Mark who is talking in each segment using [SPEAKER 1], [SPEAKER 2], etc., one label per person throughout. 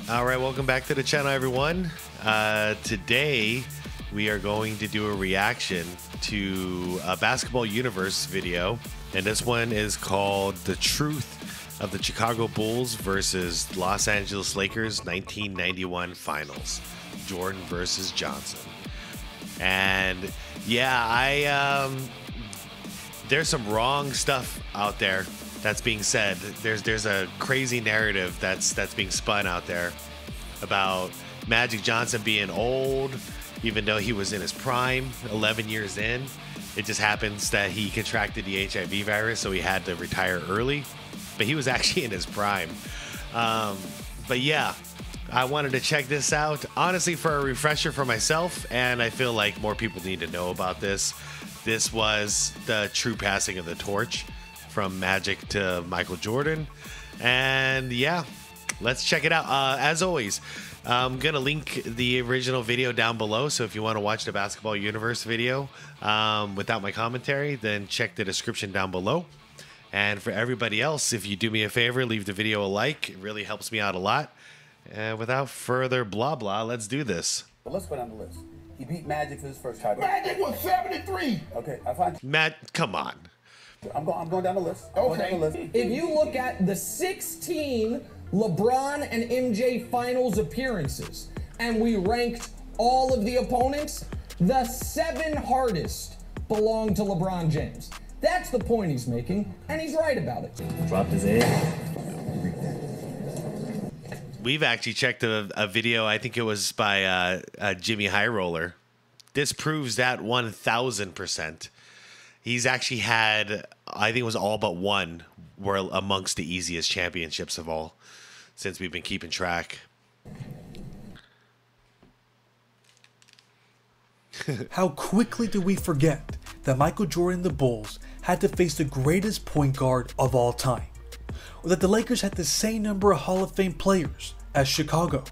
[SPEAKER 1] All right, welcome back to the channel, everyone. Today, we are going to do a reaction to a Basketball Universe video, and this one is called The Truth of the Chicago Bulls versus Los Angeles Lakers 1991 Finals, Jordan versus Johnson. And yeah, there's some wrong stuff out there that's being said. There's a crazy narrative that's being spun out there about Magic Johnson being old, even though he was in his prime, 11 years in. It just happens that he contracted the HIV virus, so he had to retire early. But he was actually in his prime. But yeah, I wanted to check this out, honestly, for a refresher for myself, and I feel like more people need to know about this. This was the true passing of the torch from Magic to Michael Jordan. And yeah, let's check it out. As always, I'm going to link the original video down below. So if you want to watch the Basketball Universe video without my commentary, then check the description down below. And for everybody else, if you do me a favor, leave the video a like. It really helps me out a lot. And without further blah, blah, let's do this.
[SPEAKER 2] But let's go down the list. He beat Magic for his first title.
[SPEAKER 3] Magic was 73.
[SPEAKER 2] Okay, I find.
[SPEAKER 1] Matt, come on.
[SPEAKER 2] I'm going down the list.
[SPEAKER 3] Okay.
[SPEAKER 2] Down the list.
[SPEAKER 4] If you look at the 16 LeBron and MJ finals appearances, and we ranked all of the opponents, the 7 hardest belong to LeBron James. That's the point he's making, and he's right about it.
[SPEAKER 2] Dropped his head.
[SPEAKER 1] We've actually checked a video, I think it was by Jimmy High Roller. This proves that 1,000%. He's actually had, I think it was all but one, were amongst the easiest championships of all, since we've been keeping track.
[SPEAKER 5] How quickly do we forget that Michael Jordan and the Bulls had to face the greatest point guard of all time? Or that the Lakers had the same number of Hall of Fame players as Chicago?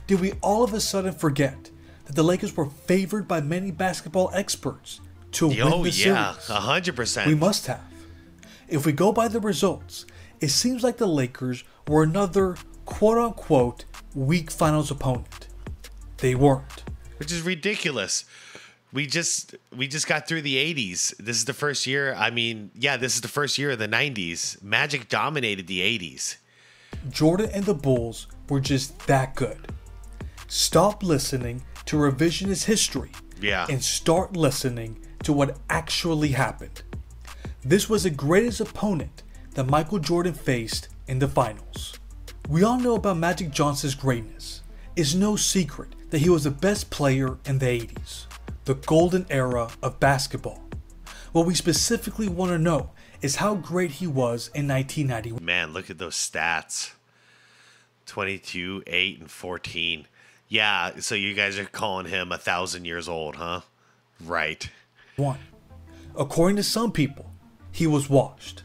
[SPEAKER 5] Did we all of a sudden forget that the Lakers were favored by many basketball experts to win the series?
[SPEAKER 1] Yeah, 100%.
[SPEAKER 5] We must have. If we go by the results, it seems like the Lakers were another quote-unquote weak finals opponent. They weren't.
[SPEAKER 1] Which is ridiculous. We just got through the 80s. This is the first year. I mean, yeah, this is the first year of the 90s. Magic dominated the 80s.
[SPEAKER 5] Jordan and the Bulls were just that good. Stop listening to revisionist history and start listening to what actually happened. This was the greatest opponent that Michael Jordan faced in the finals. We all know about Magic Johnson's greatness. It's no secret that he was the best player in the 80s, the golden era of basketball. What we specifically want to know is how great he was in 1991.
[SPEAKER 1] Man, look at those stats. 22, 8, and 14. Yeah, so you guys are calling him 1,000 years old, huh? Right.
[SPEAKER 5] According to some people, he was washed.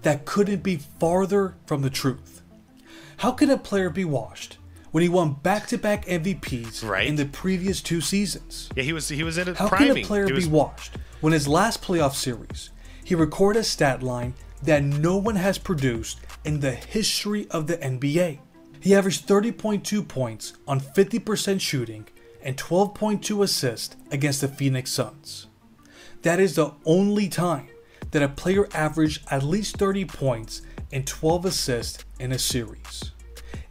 [SPEAKER 5] That couldn't be farther from the truth. How can a player be washed when he won back-to-back MVPs in the previous 2 seasons?
[SPEAKER 1] Yeah, he was in a
[SPEAKER 5] How
[SPEAKER 1] priming.
[SPEAKER 5] can a player be washed when his last playoff series he recorded a stat line that no one has produced in the history of the NBA? He averaged 30.2 points on 50% shooting and 12.2 assists against the Phoenix Suns. That is the only time that a player averaged at least 30 points and 12 assists in a series.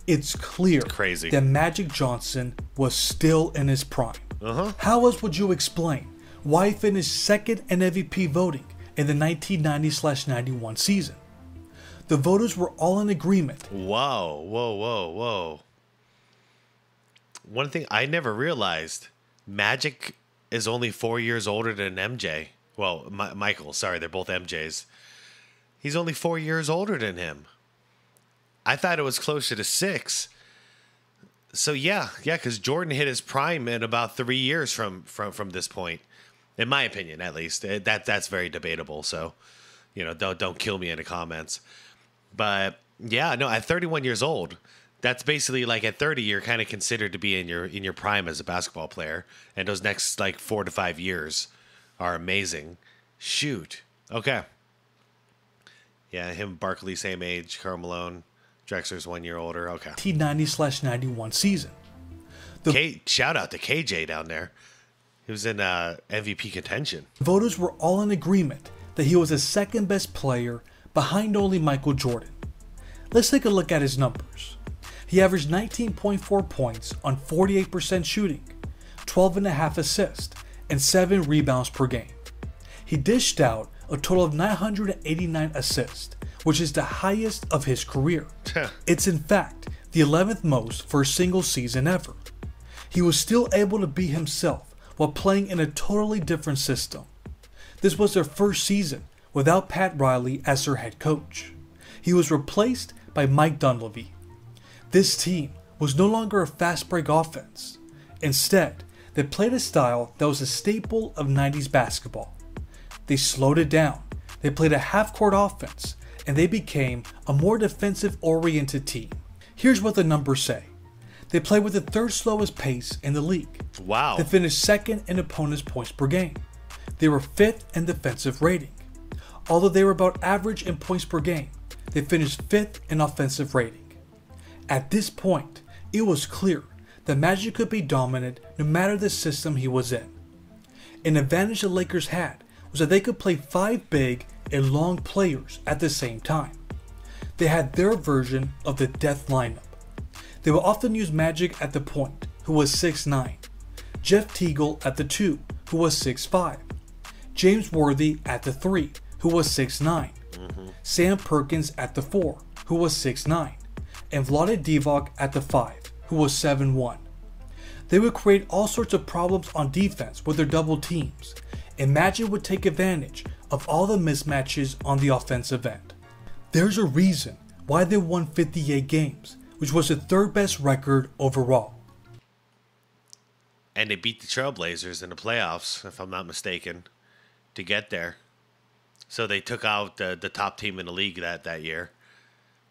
[SPEAKER 5] It's clear that Magic Johnson was still in his prime. How else would you explain why he finished second in MVP voting in the 1990-91 season? The voters were all in agreement.
[SPEAKER 1] Whoa, whoa, whoa, whoa. One thing I never realized, Magic is only 4 years older than MJ. Well, Michael, sorry, they're both MJs. He's only 4 years older than him. I thought it was closer to 6. So yeah, because Jordan hit his prime in about 3 years from this point, in my opinion, at least. That's very debatable. So, you know, don't kill me in the comments. But yeah, no, at 31 years old, that's basically like at 30, you're kind of considered to be in your prime as a basketball player, and those next like 4 to 5 years are amazing. Shoot, okay, yeah, him, Barkley, same age, Karl Malone. Drexler's 1 year older. Okay.
[SPEAKER 5] 1990/91 season.
[SPEAKER 1] Shout out to KJ down there. He was in MVP contention.
[SPEAKER 5] Voters were all in agreement that he was the second best player behind only Michael Jordan. Let's take a look at his numbers. He averaged 19.4 points on 48% shooting, 12.5 assists, and 7 rebounds per game. He dished out a total of 989 assists, which is the highest of his career. It's in fact the 11th most for a single season ever. He was still able to be himself while playing in a totally different system. This was their first season without Pat Riley as their head coach. He was replaced by Mike Dunleavy. This team was no longer a fast break offense. Instead, they played a style that was a staple of 90s basketball. They slowed it down, they played a half-court offense, and they became a more defensive-oriented team. Here's what the numbers say. They played with the third slowest pace in the league.
[SPEAKER 1] Wow.
[SPEAKER 5] They finished second in opponents' points per game. They were fifth in defensive rating. Although they were about average in points per game, they finished fifth in offensive rating. At this point, it was clear that Magic could be dominant no matter the system he was in. An advantage the Lakers had was that they could play 5 big and long players at the same time. They had their version of the death lineup. They would often use Magic at the point, who was 6'9", Jeff Teagle at the 2, who was 6'5", James Worthy at the 3, who was 6'9", Sam Perkins at the 4, who was 6'9", and Vlade Divac at the 5, who was 7'1". They would create all sorts of problems on defense with their double teams, and Magic would take advantage of all the mismatches on the offensive end. There's a reason why they won 58 games, which was the third best record overall.
[SPEAKER 1] And they beat the Trailblazers in the playoffs, if I'm not mistaken, to get there. So they took out the top team in the league that year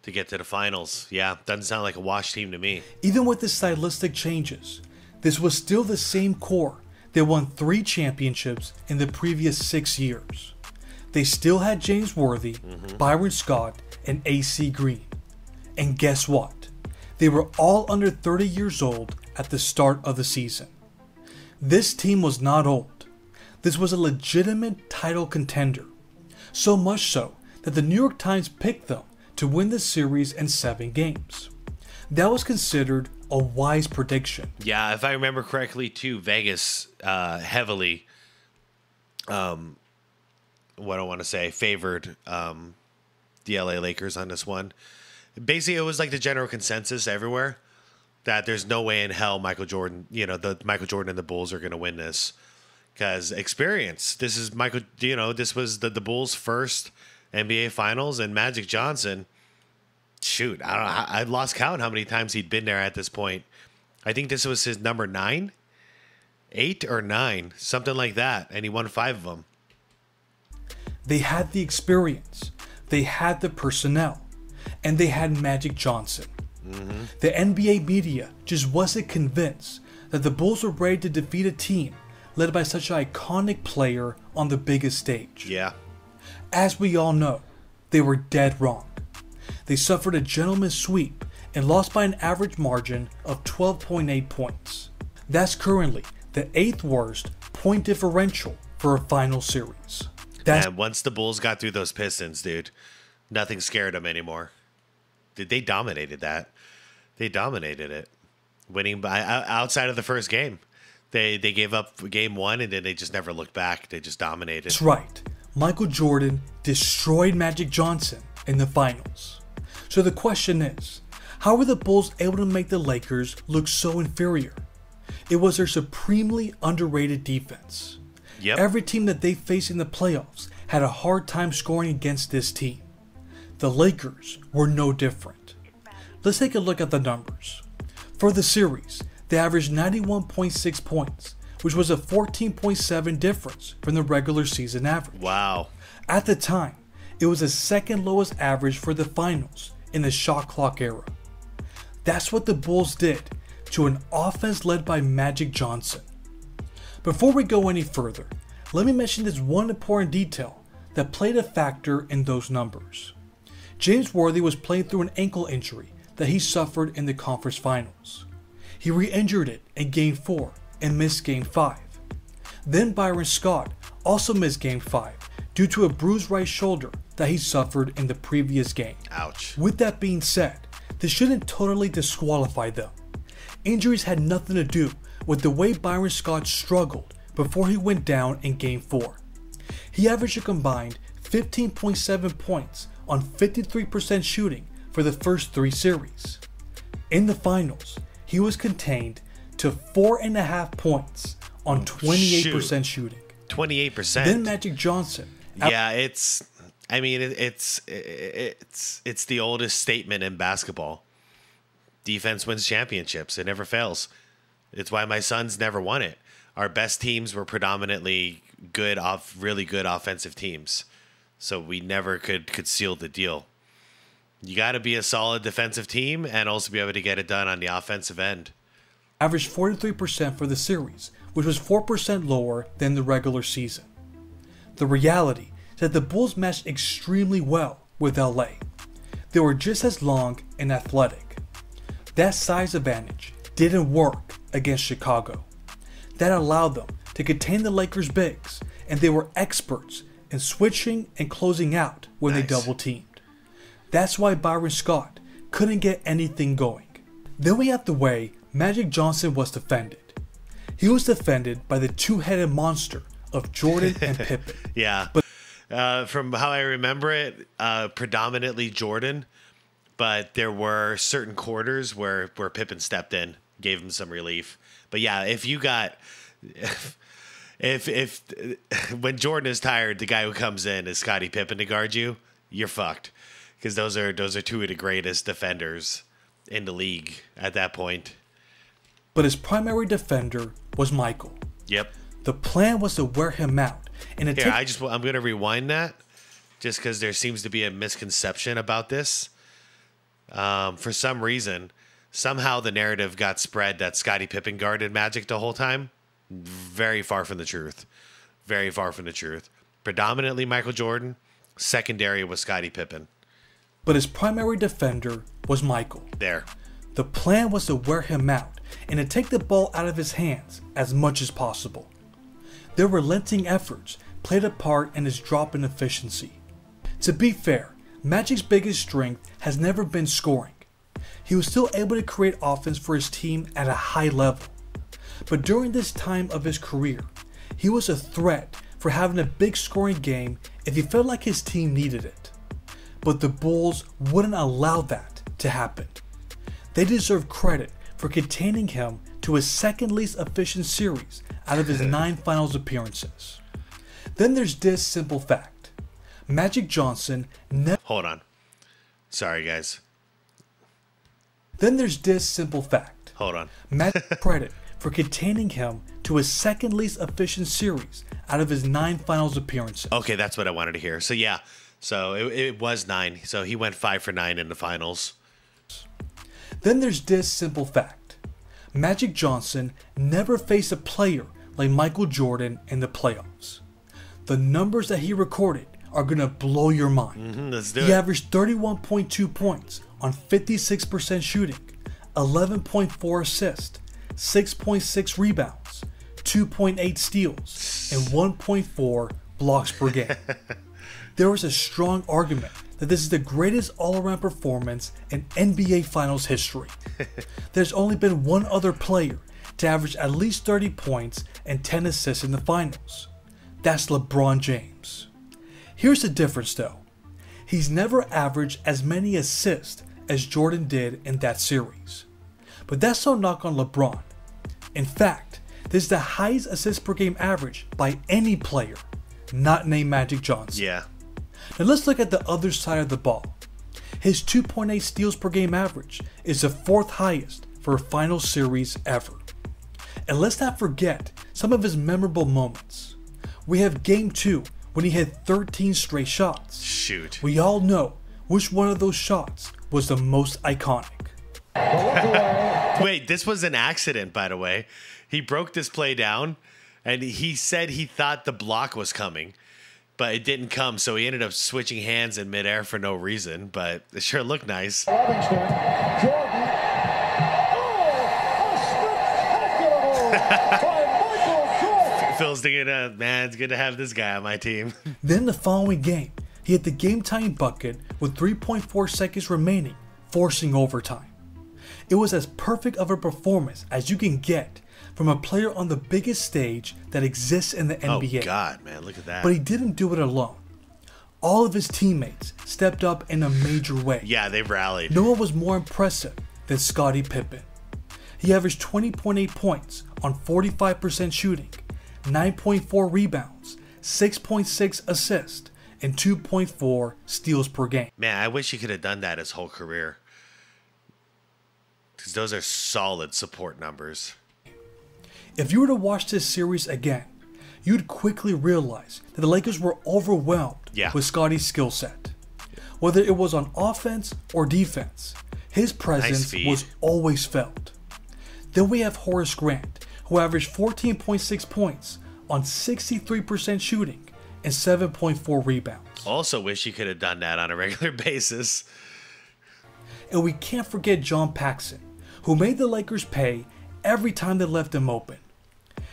[SPEAKER 1] to get to the finals. Yeah, doesn't sound like a wash team to me.
[SPEAKER 5] Even with the stylistic changes, this was still the same core that won 3 championships in the previous 6 years. They still had James Worthy, Byron Scott, and AC Green. And guess what? They were all under 30 years old at the start of the season. This team was not old. This was a legitimate title contender. So much so that the New York Times picked them to win the series in 7 games. That was considered a wise prediction.
[SPEAKER 1] Yeah, if I remember correctly too, Vegas heavily, favored the LA Lakers on this one. Basically, it was like the general consensus everywhere that there's no way in hell Michael Jordan and the Bulls are going to win this because experience. This is this was the Bulls' first NBA Finals, and Magic Johnson. Shoot, I don't know. I lost count how many times he'd been there at this point. I think this was his number 9, 8 or 9, something like that, and he won 5 of them.
[SPEAKER 5] They had the experience, they had the personnel, and they had Magic Johnson. The NBA media just wasn't convinced that the Bulls were ready to defeat a team led by such an iconic player on the biggest stage.
[SPEAKER 1] Yeah.
[SPEAKER 5] As we all know, they were dead wrong. They suffered a gentleman's sweep and lost by an average margin of 12.8 points. That's currently the 8th worst point differential for a final series.
[SPEAKER 1] And once the Bulls got through those Pistons, dude, nothing scared them anymore. They dominated that. They dominated it, winning by outside of the first game. They gave up game 1 and then they just never looked back. They just dominated.
[SPEAKER 5] That's right. Michael Jordan destroyed Magic Johnson in the finals. So the question is, how were the Bulls able to make the Lakers look so inferior? It was their supremely underrated defense.
[SPEAKER 1] Yep.
[SPEAKER 5] Every team that they faced in the playoffs had a hard time scoring against this team. The Lakers were no different. Let's take a look at the numbers. For the series, they averaged 91.6 points, which was a 14.7 difference from the regular season average.
[SPEAKER 1] Wow.
[SPEAKER 5] At the time, it was the second lowest average for the finals in the shot clock era. That's what the Bulls did to an offense led by Magic Johnson. Before we go any further, let me mention this one important detail that played a factor in those numbers. James Worthy was playing through an ankle injury that he suffered in the conference finals. He re-injured it in Game 4 and missed Game 5. Then Byron Scott also missed Game 5 due to a bruised right shoulder that he suffered in the previous game.
[SPEAKER 1] Ouch.
[SPEAKER 5] With that being said, this shouldn't totally disqualify them. Injuries had nothing to do with the way Byron Scott struggled before he went down in Game 4. He averaged a combined 15.7 points on 53% shooting for the first 3 series. In the finals, he was contained to 4.5 points on 28% shooting.
[SPEAKER 1] 28%.
[SPEAKER 5] Then Magic Johnson.
[SPEAKER 1] Yeah, it's the oldest statement in basketball. Defense wins championships. It never fails. It's why my Suns never won it. Our best teams were predominantly really good offensive teams. So we never could seal the deal. You got to be a solid defensive team and also be able to get it done on the offensive end.
[SPEAKER 5] Averaged 43% for the series, which was 4% lower than the regular season. The reality is that the Bulls matched extremely well with LA. They were just as long and athletic. That size advantage didn't work against Chicago. That allowed them to contain the Lakers' bigs, and they were experts in switching and closing out when they double teamed. That's why Byron Scott couldn't get anything going. Then we have the way Magic Johnson was defended. He was defended by the two-headed monster of Jordan and Pippen.
[SPEAKER 1] Yeah, but from how I remember it, predominantly Jordan, but there were certain quarters where Pippen stepped in, gave him some relief. But yeah, if you got if when Jordan is tired, the guy who comes in is Scottie Pippen to guard you, you're fucked, because those are two of the greatest defenders in the league at that point.
[SPEAKER 5] But his primary defender was Michael.
[SPEAKER 1] Yep.
[SPEAKER 5] The plan was to wear him out. And
[SPEAKER 1] Here, I'm going to rewind that just because there seems to be a misconception about this. For some reason, somehow the narrative got spread that Scottie Pippen guarded Magic the whole time. Very far from the truth. Very far from the truth. Predominantly Michael Jordan. Secondary was Scottie Pippen.
[SPEAKER 5] But his primary defender was Michael.
[SPEAKER 1] There.
[SPEAKER 5] The plan was to wear him out and to take the ball out of his hands as much as possible. Their relenting efforts played a part in his drop in efficiency. To be fair, Magic's biggest strength has never been scoring. He was still able to create offense for his team at a high level. But during this time of his career, he was a threat for having a big scoring game if he felt like his team needed it. But the Bulls wouldn't allow that to happen. They deserve credit for containing him to his second least efficient series out of his 9 finals appearances. Then there's this simple fact. Magic Johnson never...
[SPEAKER 1] Hold on. Sorry, guys.
[SPEAKER 5] Then there's this simple fact.
[SPEAKER 1] Hold on.
[SPEAKER 5] Magic credit for containing him to his second least efficient series out of his 9 finals appearances.
[SPEAKER 1] Okay, that's what I wanted to hear. So yeah, so it was 9. So he went 5 for 9 in the finals.
[SPEAKER 5] Then there's this simple fact. Magic Johnson never faced a player like Michael Jordan in the playoffs. The numbers that he recorded are going to blow your mind.
[SPEAKER 1] Let's do
[SPEAKER 5] He
[SPEAKER 1] it.
[SPEAKER 5] averaged 31.2 points on 56% shooting, 11.4 assists, 6.6 rebounds, 2.8 steals, and 1.4 blocks per game. There was a strong argument that this is the greatest all-around performance in NBA Finals history. There's only been one other player to average at least 30 points and 10 assists in the finals. That's LeBron James. Here's the difference though. He's never averaged as many assists as Jordan did in that series. But that's no knock on LeBron. In fact, this is the highest assist per game average by any player, not named Magic Johnson.
[SPEAKER 1] Yeah.
[SPEAKER 5] Now let's look at the other side of the ball. His 2.8 steals per game average is the 4th highest for a final series ever. And let's not forget some of his memorable moments. We have Game 2 when he hit 13 straight shots.
[SPEAKER 1] Shoot.
[SPEAKER 5] We all know which one of those shots was the most iconic.
[SPEAKER 1] Wait, this was an accident, by the way. He broke this play down, and he said he thought the block was coming. but it didn't come. So he ended up switching hands in midair for no reason, but it sure looked nice.
[SPEAKER 3] Livingston, Jordan. Oh, a spectacular goal by Michael Jordan.
[SPEAKER 1] Phil's thinking, man, it's good to have this guy on my team.
[SPEAKER 5] Then the following game, he hit the game-tying bucket with 3.4 seconds remaining, forcing overtime. It was as perfect of a performance as you can get from a player on the biggest stage that exists in the NBA.
[SPEAKER 1] Oh, God, man, look at that.
[SPEAKER 5] But he didn't do it alone. All of his teammates stepped up in a major way.
[SPEAKER 1] Yeah, they rallied.
[SPEAKER 5] No one was more impressive than Scottie Pippen. He averaged 20.8 points on 45% shooting, 9.4 rebounds, 6.6 assists, and 2.4 steals per game.
[SPEAKER 1] Man, I wish he could have done that his whole career. Because those are solid support numbers.
[SPEAKER 5] If you were to watch this series again, you'd quickly realize that the Lakers were overwhelmed with Scottie's skill set. Whether it was on offense or defense, his presence was always felt. Then we have Horace Grant, who averaged 14.6 points on 63% shooting and 7.4 rebounds.
[SPEAKER 1] Also wish he could have done that on a regular basis.
[SPEAKER 5] And we can't forget John Paxson, who made the Lakers pay every time they left him open.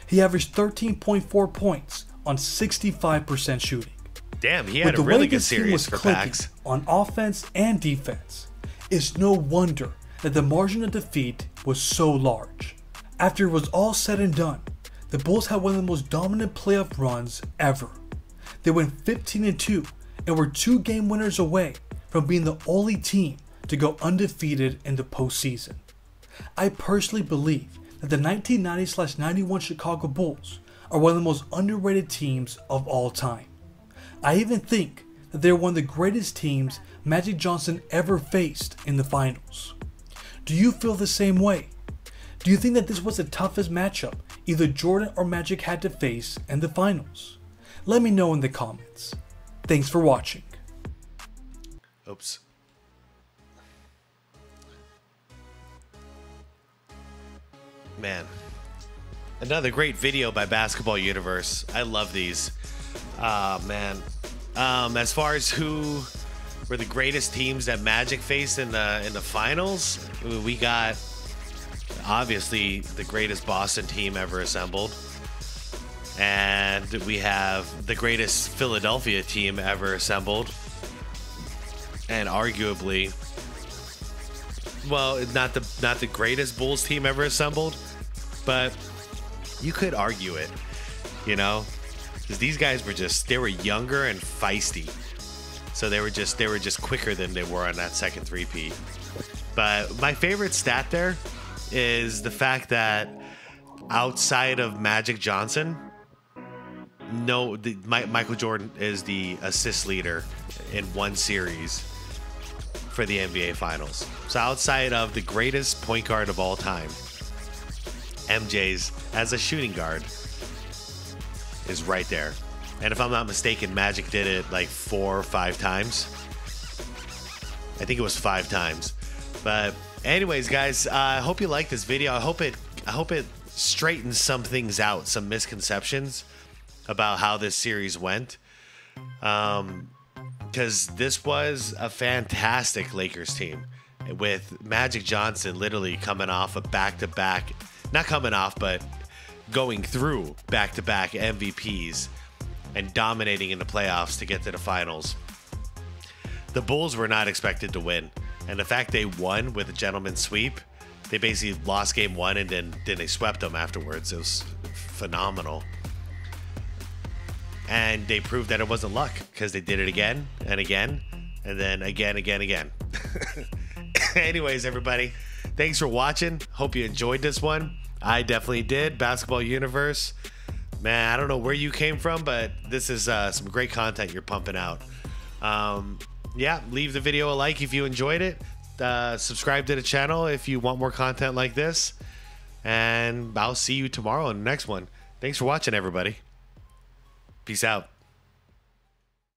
[SPEAKER 5] He averaged 13.4 points on 65% shooting.
[SPEAKER 1] Damn, he had a really good series for Pax.
[SPEAKER 5] On offense and defense, it's no wonder that the margin of defeat was so large. After it was all said and done, the Bulls had one of the most dominant playoff runs ever. They went 15-2 and were 2 game winners away from being the only team to go undefeated in the postseason. I personally believe that the 1990-91 Chicago Bulls are one of the most underrated teams of all time. I even think that they're one of the greatest teams Magic Johnson ever faced in the finals. Do you feel the same way? Do you think that this was the toughest matchup either Jordan or Magic had to face in the finals? Let me know in the comments. Thanks for watching.
[SPEAKER 1] Oops. Man, another great video by Basketball Universe. I love these. Man. As far as who were the greatest teams that Magic faced in the finals, we got obviously the greatest Boston team ever assembled, and we have the greatest Philadelphia team ever assembled, and arguably, well, not the greatest Bulls team ever assembled, but you could argue it, you know, because these guys were they were younger and feisty, so they were just quicker than they were on that second three-peat. But my favorite stat there is the fact that outside of Magic Johnson, Michael Jordan is the assist leader in one series for the NBA Finals. So outside of the greatest point guard of all time, MJ's as a shooting guard is right there. And if I'm not mistaken, Magic did it like 4 or 5 times. I think it was 5 times. But anyways, guys, I hope you like this video. I hope it straightens some things out, some misconceptions about how this series went. Because this was a fantastic Lakers team with Magic Johnson literally coming off a back-to-back, not coming off, but going through back-to-back MVPs and dominating in the playoffs to get to the finals. The Bulls were not expected to win, and the fact they won with a gentleman's sweep, they basically lost game 1 and then they swept them afterwards. It was phenomenal. And they proved that it wasn't luck, because they did it again and again, and then again. Anyways, everybody, thanks for watching. Hope you enjoyed this one. I definitely did. Basketball Universe, man, I don't know where you came from, but this is some great content you're pumping out. Yeah, leave the video a like if you enjoyed it. Subscribe to the channel if you want more content like this. And I'll see you tomorrow in the next one. Thanks for watching, everybody. Peace out.